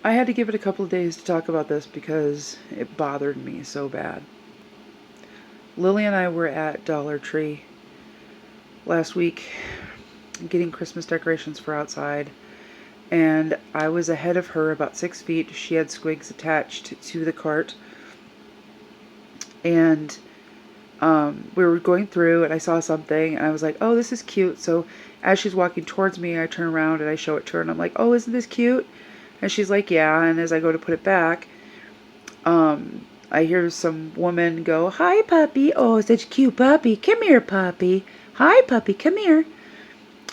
I had to give it a couple of days to talk about this because it bothered me so bad. Lily and I were at Dollar Tree last week getting Christmas decorations for outside, and I was ahead of her about 6 feet. She had squigs attached to the cart, and we were going through, and I saw something, and I was like, oh, this is cute. So as she's walking towards me, I turn around and I show it to her, and I'm like, oh, isn't this cute? And she's like, yeah. And as I go to put it back, I hear some woman go, hi, puppy. Oh, such a cute puppy. Come here, puppy. Hi, puppy. Come here.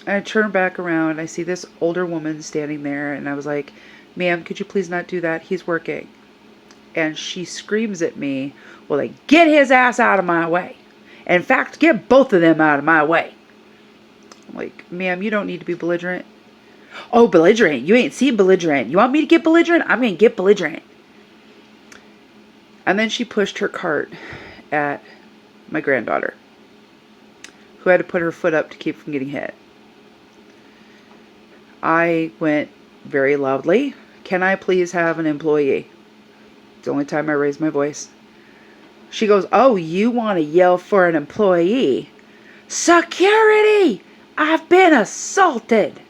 And I turn back around. I see this older woman standing there. And I was like, ma'am, could you please not do that? He's working. And she screams at me, well, then get his ass out of my way. In fact, get both of them out of my way. I'm like, ma'am, you don't need to be belligerent. Oh, belligerent. You ain't seen belligerent. You want me to get belligerent? I'm going to get belligerent. And then she pushed her cart at my granddaughter, who had to put her foot up to keep from getting hit. I went very loudly, can I please have an employee? It's the only time I raised my voice. She goes, oh, you want to yell for an employee? Security! I've been assaulted!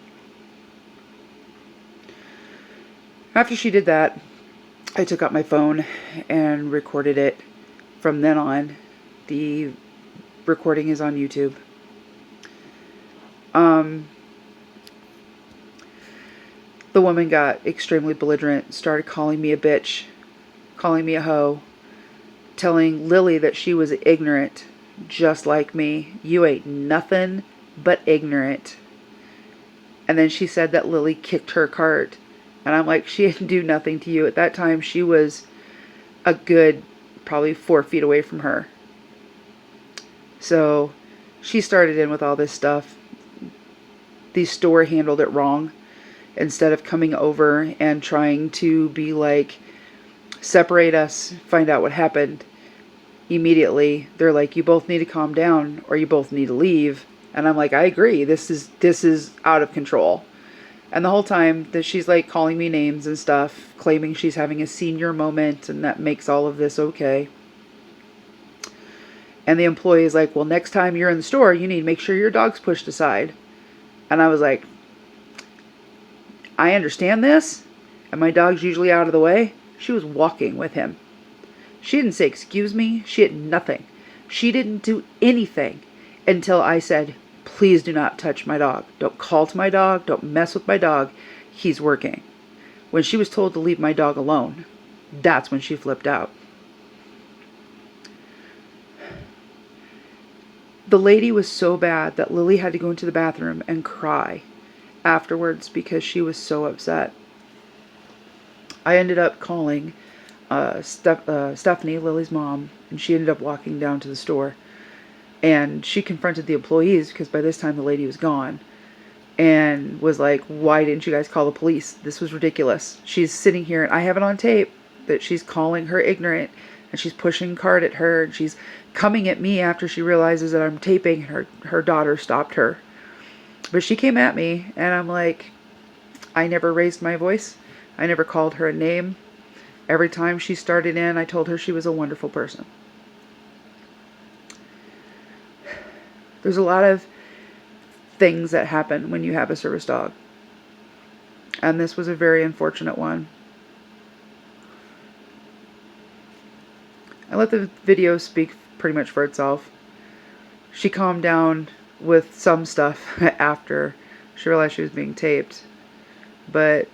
After she did that, I took out my phone and recorded it. From then on, the recording is on YouTube. The woman got extremely belligerent, started calling me a bitch, calling me a hoe, telling Lily that she was ignorant, just like me. You ain't nothing but ignorant. And then she said that Lily kicked her cart. And I'm like, she didn't do nothing to you. At that time, she was a good probably 4 feet away from her. So she started in with all this stuff. The store handled it wrong. Instead of coming over and trying to be like, separate us, find out what happened, immediately they're like, you both need to calm down or you both need to leave. And I'm like, I agree. This is out of control. And the whole time that she's like calling me names and stuff, claiming she's having a senior moment and that makes all of this okay. And the employee is like, well, next time you're in the store, you need to make sure your dog's pushed aside. And I was like, I understand this. And my dog's usually out of the way. She was walking with him. She didn't say, excuse me. She did nothing. She didn't do anything until I said, please do not touch my dog. Don't call to my dog. Don't mess with my dog. He's working. When she was told to leave my dog alone, that's when she flipped out. The lady was so bad that Lily had to go into the bathroom and cry afterwards because she was so upset. I ended up calling Stephanie, Lily's mom, and she ended up walking down to the store. And she confronted the employees because by this time the lady was gone. And was like, why didn't you guys call the police? This was ridiculous. She's sitting here, and I have it on tape, that she's calling her ignorant. And she's pushing cart at her. And she's coming at me after she realizes that I'm taping. Her daughter stopped her. But she came at me, and I'm like, I never raised my voice. I never called her a name. Every time she started in, I told her she was a wonderful person. There's a lot of things that happen when you have a service dog. And this was a very unfortunate one. I let the video speak pretty much for itself. She calmed down with some stuff after she realized she was being taped. But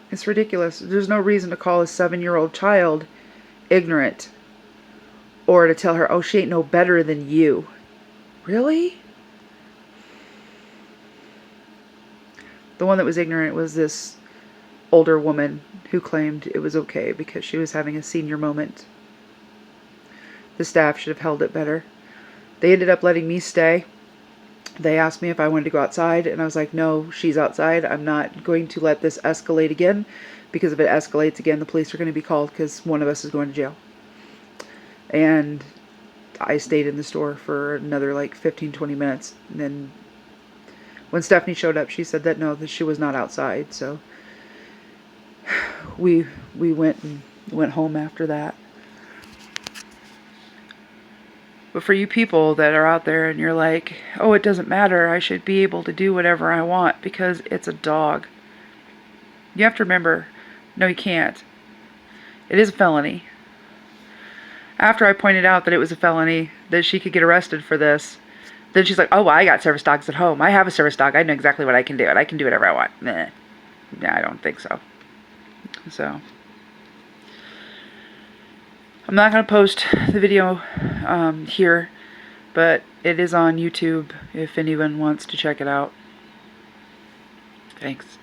it's ridiculous. There's no reason to call a 7-year-old child ignorant. Or to tell her, oh, she ain't no better than you. Really? The one that was ignorant was this older woman who claimed it was okay because she was having a senior moment. The staff should have held it better. They ended up letting me stay. They asked me if I wanted to go outside, and I was like, no, she's outside. I'm not going to let this escalate again, because if it escalates again, the police are going to be called because one of us is going to jail. And I stayed in the store for another like 15-20 minutes. And then when Stephanie showed up, she said that no, that she was not outside. So we went home after that. But for you people that are out there and you're like, oh, it doesn't matter, I should be able to do whatever I want because it's a dog. You have to remember, no, you can't. It is a felony. After I pointed out that it was a felony, that she could get arrested for this, then she's like, oh, well, I got service dogs at home. I have a service dog. I know exactly what I can do. And I can do whatever I want. Nah, I don't think so. So, I'm not going to post the video here, but it is on YouTube if anyone wants to check it out. Thanks.